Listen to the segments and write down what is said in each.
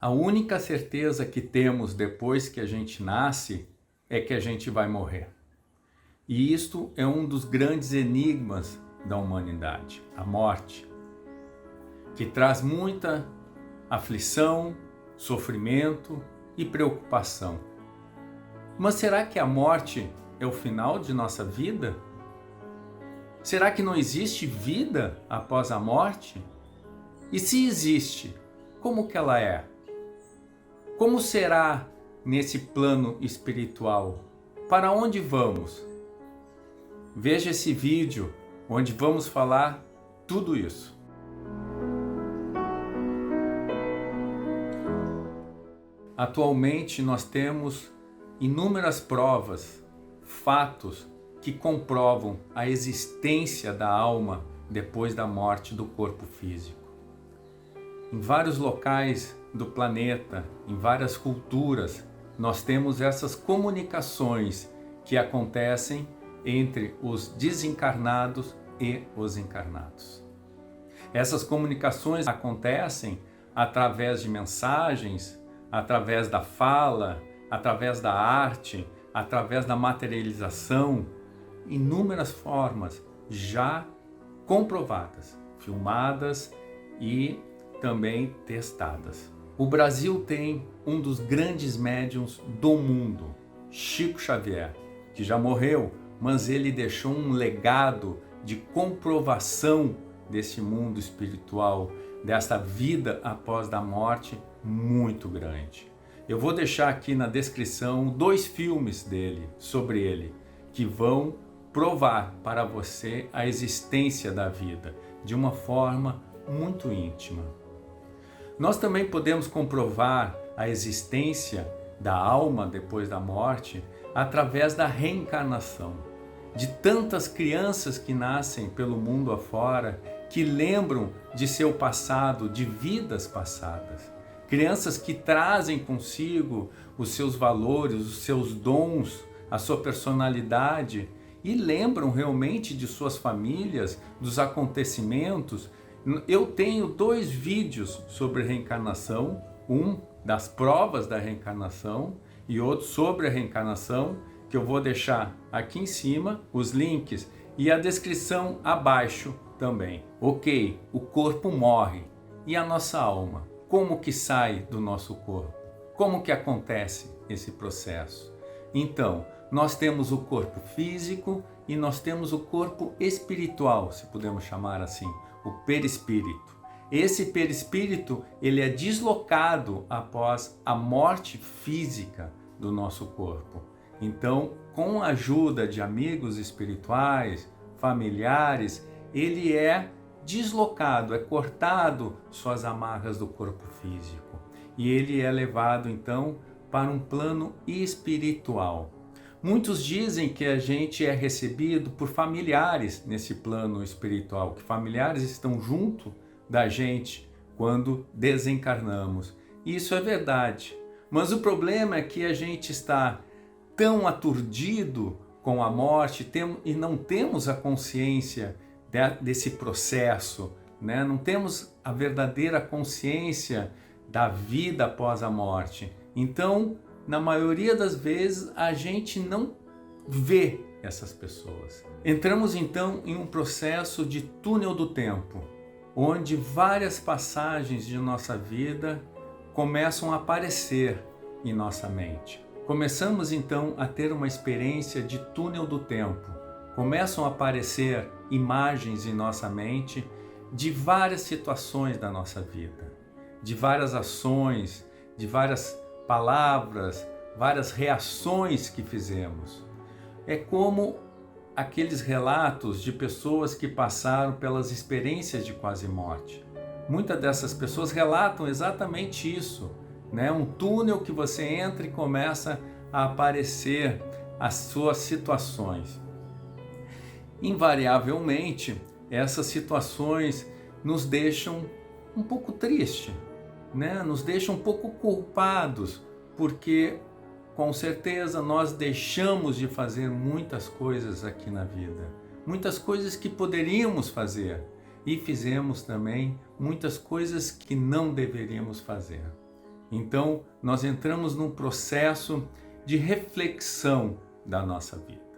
A única certeza que temos depois que a gente nasce é que a gente vai morrer. E isto é um dos grandes enigmas da humanidade, a morte, que traz muita aflição, sofrimento e preocupação. Mas será que a morte é o final de nossa vida? Será que não existe vida após a morte? E se existe, como que ela é? Como será nesse plano espiritual? Para onde vamos? Veja esse vídeo onde vamos falar tudo isso. Atualmente nós temos inúmeras provas, fatos que comprovam a existência da alma depois da morte do corpo físico. Em vários locais do planeta, em várias culturas, nós temos essas comunicações que acontecem entre os desencarnados e os encarnados. Essas comunicações acontecem através de mensagens, através da fala, através da arte, através da materialização, inúmeras formas já comprovadas, filmadas e também testadas. O Brasil tem um dos grandes médiuns do mundo, Chico Xavier, que já morreu, mas ele deixou um legado de comprovação desse mundo espiritual, dessa vida após a morte muito grande. Eu vou deixar aqui na descrição 2 filmes dele, sobre ele, que vão provar para você a existência da vida de uma forma muito íntima. Nós também podemos comprovar a existência da alma depois da morte através da reencarnação, de tantas crianças que nascem pelo mundo afora, que lembram de seu passado, de vidas passadas. Crianças que trazem consigo os seus valores, os seus dons, a sua personalidade e lembram realmente de suas famílias, dos acontecimentos. Eu tenho 2 vídeos sobre reencarnação, um das provas da reencarnação e outro sobre a reencarnação, que eu vou deixar aqui em cima, os links e a descrição abaixo também. Ok, o corpo morre, e a nossa alma? Como que sai do nosso corpo? Como que acontece esse processo? Então, nós temos o corpo físico e nós temos o corpo espiritual, se podemos chamar assim, o perispírito. Esse perispírito, ele é deslocado após a morte física do nosso corpo. Então, com a ajuda de amigos espirituais, familiares, ele é deslocado, é cortado suas amarras do corpo físico. E ele é levado então para um plano espiritual. Muitos dizem que a gente é recebido por familiares nesse plano espiritual, que familiares estão junto da gente quando desencarnamos. E isso é verdade. Mas o problema é que a gente está tão aturdido com a morte e não temos a consciência desse processo, né? Não temos a verdadeira consciência da vida após a morte. Então, na maioria das vezes, a gente não vê essas pessoas. Entramos então em um processo de túnel do tempo, onde várias passagens de nossa vida começam a aparecer em nossa mente. Começamos então a ter uma experiência de túnel do tempo. Começam a aparecer imagens em nossa mente de várias situações da nossa vida, de várias ações, de várias palavras, várias reações que fizemos. É como aqueles relatos de pessoas que passaram pelas experiências de quase morte. Muitas dessas pessoas relatam exatamente isso, né? Um túnel que você entra e começa a aparecer as suas situações. Invariavelmente, essas situações nos deixam um pouco tristes, né? Nos deixam um pouco culpados, porque com certeza nós deixamos de fazer muitas coisas aqui na vida, muitas coisas que poderíamos fazer, e fizemos também muitas coisas que não deveríamos fazer. Então, nós entramos num processo de reflexão da nossa vida.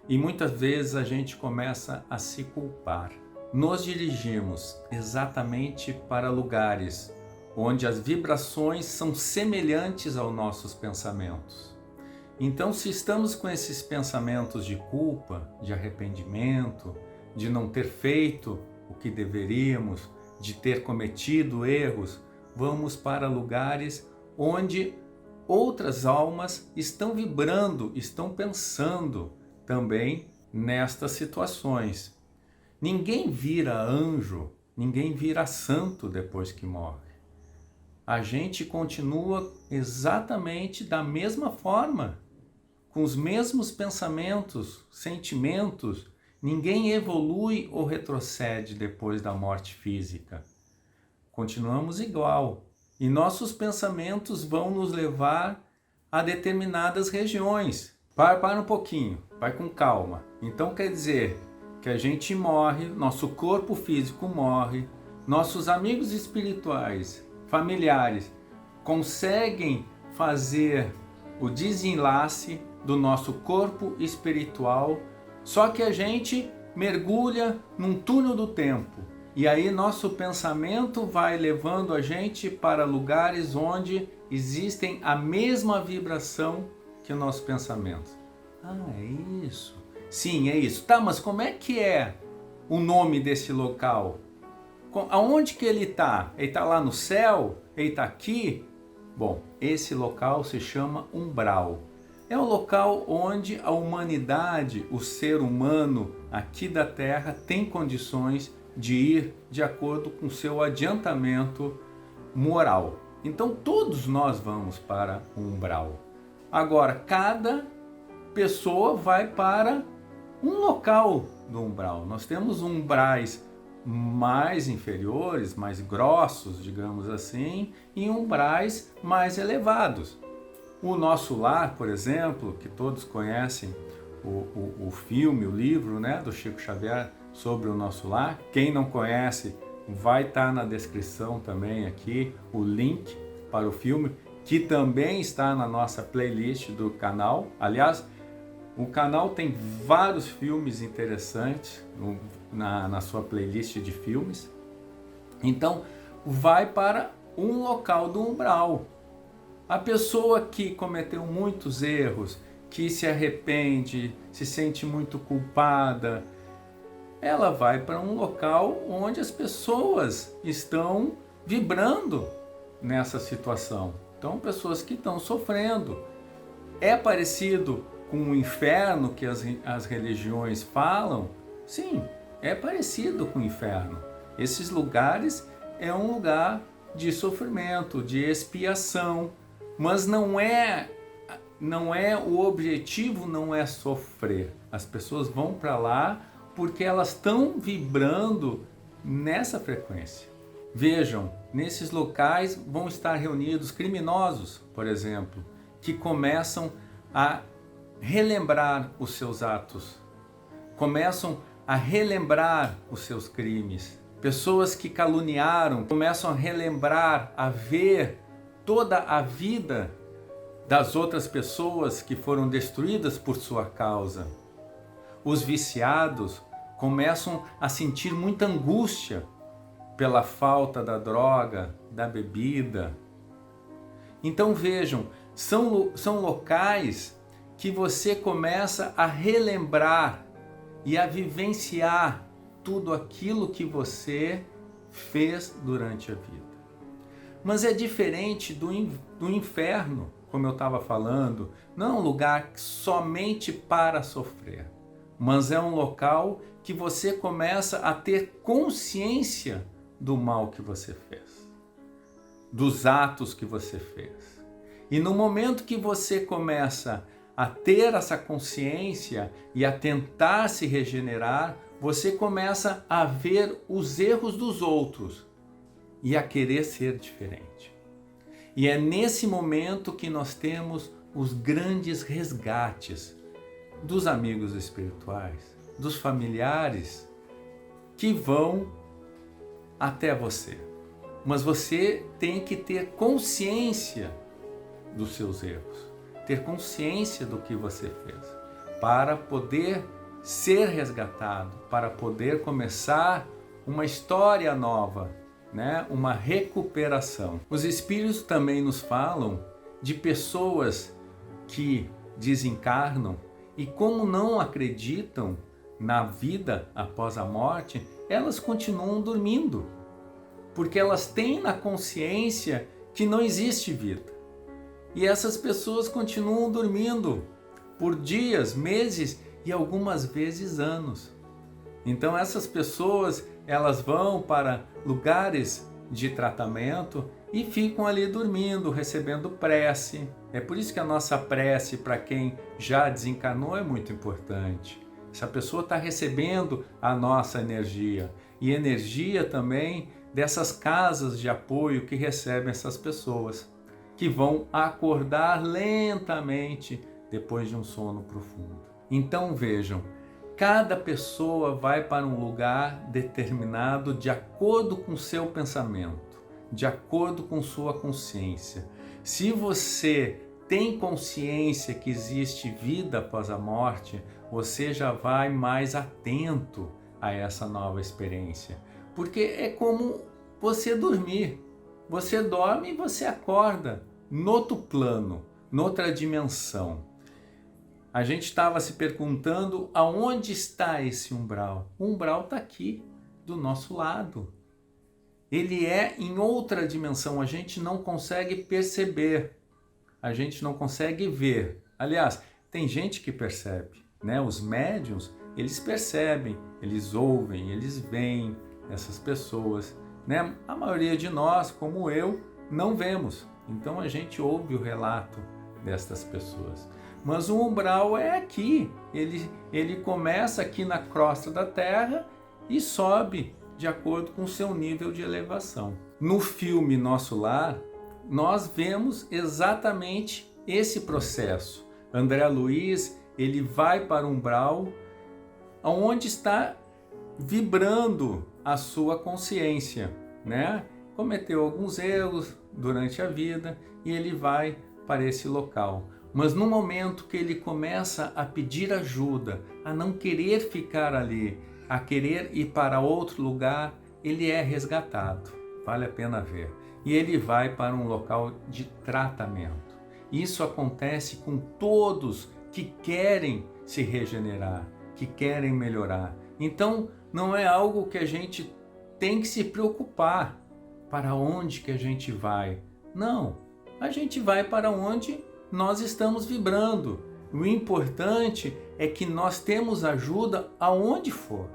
E muitas vezes a gente começa a se culpar. Nos dirigimos exatamente para lugares onde as vibrações são semelhantes aos nossos pensamentos. Então, se estamos com esses pensamentos de culpa, de arrependimento, de não ter feito o que deveríamos, de ter cometido erros, vamos para lugares onde outras almas estão vibrando, estão pensando também nestas situações. Ninguém vira anjo, ninguém vira santo depois que morre. A gente continua exatamente da mesma forma, com os mesmos pensamentos, sentimentos. Ninguém evolui ou retrocede depois da morte física. Continuamos igual. E nossos pensamentos vão nos levar a determinadas regiões. Para um pouquinho, vai com calma. Então quer dizer que a gente morre, nosso corpo físico morre, nossos amigos espirituais, familiares, conseguem fazer o desenlace do nosso corpo espiritual, só que a gente mergulha num túnel do tempo. E aí nosso pensamento vai levando a gente para lugares onde existem a mesma vibração que o nosso pensamento. Ah, é isso. Sim, é isso. Tá, mas como é que é o nome desse local? Aonde que ele está? Ele está lá no céu? Ele está aqui? Bom, esse local se chama umbral. É o local onde a humanidade, o ser humano aqui da Terra, tem condições de ir de acordo com seu adiantamento moral. Então todos nós vamos para o umbral. Agora, cada pessoa vai para um local do umbral. Nós temos umbrais mais inferiores, mais grossos, digamos assim, e umbrais mais elevados. O Nosso Lar, por exemplo, que todos conhecem o filme, o livro, né, do Chico Xavier sobre o Nosso Lar. Quem não conhece, vai estar na descrição também aqui o link para o filme, que também está na nossa playlist do canal. Aliás, o canal tem vários filmes interessantes na sua playlist de filmes. Então, vai para um local do umbral. A pessoa que cometeu muitos erros, que se arrepende, se sente muito culpada, ela vai para um local onde as pessoas estão vibrando nessa situação. Então, pessoas que estão sofrendo. É parecido com o inferno que as religiões falam? Sim, é parecido com o inferno. Esses lugares é um lugar de sofrimento, de expiação, mas não é o objetivo, não é sofrer. As pessoas vão para lá porque elas estão vibrando nessa frequência. Vejam, nesses locais vão estar reunidos criminosos, por exemplo, que começam a relembrar os seus atos, começam a relembrar os seus crimes. Pessoas que caluniaram começam a relembrar, a ver toda a vida das outras pessoas que foram destruídas por sua causa. Os viciados começam a sentir muita angústia pela falta da droga, da bebida. Então vejam, são locais que você começa a relembrar e a vivenciar tudo aquilo que você fez durante a vida. Mas é diferente do inferno, como eu estava falando, não é um lugar somente para sofrer, mas é um local que você começa a ter consciência do mal que você fez, dos atos que você fez. E no momento que você começa a ter essa consciência e a tentar se regenerar, você começa a ver os erros dos outros e a querer ser diferente. E é nesse momento que nós temos os grandes resgates dos amigos espirituais, dos familiares que vão até você. mas você tem que ter consciência dos seus erros, ter consciência do que você fez, para poder ser resgatado, para poder começar uma história nova, né? Uma recuperação. Os espíritos também nos falam de pessoas que desencarnam e, como não acreditam na vida após a morte, elas continuam dormindo, porque elas têm na consciência que não existe vida. E essas pessoas continuam dormindo por dias, meses e algumas vezes anos. Então essas pessoas, elas vão para lugares de tratamento e ficam ali dormindo, recebendo prece. É por isso que a nossa prece para quem já desencarnou é muito importante. Essa pessoa está recebendo a nossa energia e energia também dessas casas de apoio que recebem essas pessoas, que vão acordar lentamente depois de um sono profundo. Então vejam, cada pessoa vai para um lugar determinado de acordo com seu pensamento, de acordo com sua consciência. Se você tem consciência que existe vida após a morte, você já vai mais atento a essa nova experiência. Porque é como você dormir. Você dorme e você acorda noutro plano, noutra dimensão. A gente estava se perguntando aonde está esse umbral. O umbral está aqui, do nosso lado. Ele é em outra dimensão, a gente não consegue perceber, a gente não consegue ver. Aliás, tem gente que percebe, né? Os médiuns, eles percebem, eles ouvem, eles veem essas pessoas, né? A maioria de nós, como eu, não vemos. Então a gente ouve o relato destas pessoas. Mas o umbral é aqui, ele começa aqui na crosta da Terra e sobe de acordo com o seu nível de elevação. No filme Nosso Lar, nós vemos exatamente esse processo. André Luiz, ele vai para o umbral, onde está vibrando a sua consciência, né? Cometeu alguns erros durante a vida e ele vai para esse local. Mas no momento que ele começa a pedir ajuda, a não querer ficar ali, a querer ir para outro lugar, ele é resgatado. Vale a pena ver. E ele vai para um local de tratamento. Isso acontece com todos que querem se regenerar, que querem melhorar. Então, não é algo que a gente tem que se preocupar. Para onde que a gente vai? Não, a gente vai para onde nós estamos vibrando. O importante é que nós temos ajuda aonde for.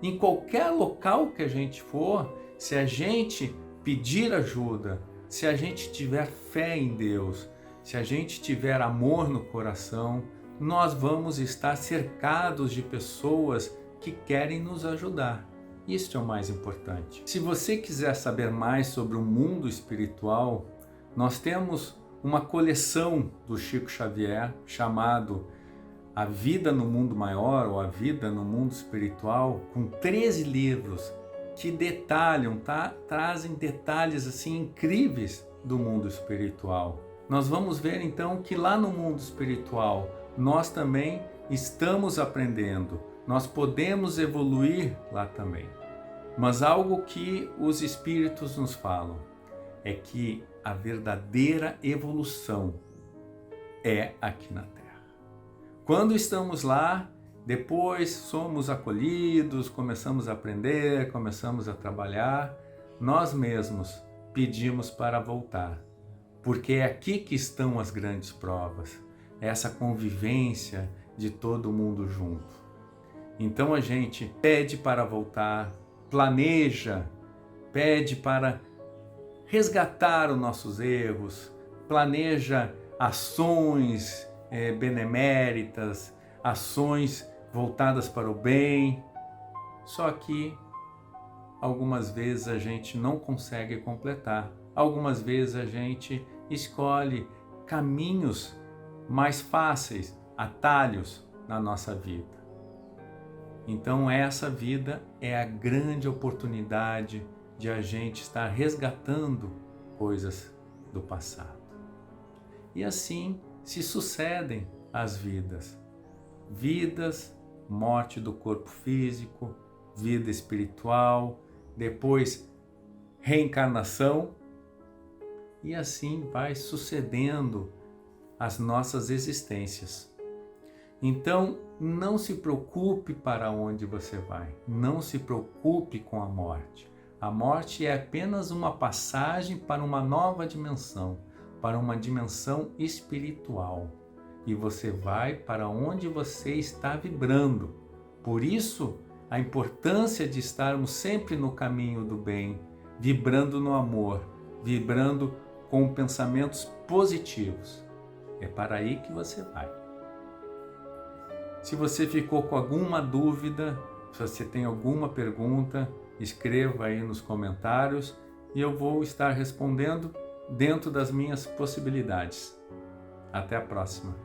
Em qualquer local que a gente for, se a gente pedir ajuda, se a gente tiver fé em Deus, se a gente tiver amor no coração, nós vamos estar cercados de pessoas que querem nos ajudar. Isso é o mais importante. Se você quiser saber mais sobre o mundo espiritual, nós temos uma coleção do Chico Xavier chamado A Vida no Mundo Maior ou A Vida no Mundo Espiritual, com 13 livros que detalham, trazem detalhes assim incríveis do mundo espiritual. Nós vamos ver então que lá no mundo espiritual nós também estamos aprendendo, nós podemos evoluir lá também. Mas algo que os espíritos nos falam é que a verdadeira evolução é aqui na Terra. Quando estamos lá, depois somos acolhidos, começamos a aprender, começamos a trabalhar, nós mesmos pedimos para voltar, porque é aqui que estão as grandes provas, essa convivência de todo mundo junto. Então a gente pede para voltar, planeja, pede para resgatar os nossos erros, planeja ações beneméritas, ações voltadas para o bem. Só que algumas vezes a gente não consegue completar. Algumas vezes a gente escolhe caminhos mais fáceis, atalhos na nossa vida. Então essa vida é a grande oportunidade de a gente estar resgatando coisas do passado. E assim se sucedem as vidas. Vidas, morte do corpo físico, vida espiritual, depois reencarnação, e assim vai sucedendo as nossas existências. Então, não se preocupe para onde você vai, não se preocupe com a morte. A morte é apenas uma passagem para uma nova dimensão, para uma dimensão espiritual. E você vai para onde você está vibrando. Por isso, a importância de estarmos sempre no caminho do bem, vibrando no amor, vibrando com pensamentos positivos. É para aí que você vai. Se você ficou com alguma dúvida, se você tem alguma pergunta, escreva aí nos comentários e eu vou estar respondendo dentro das minhas possibilidades. Até a próxima!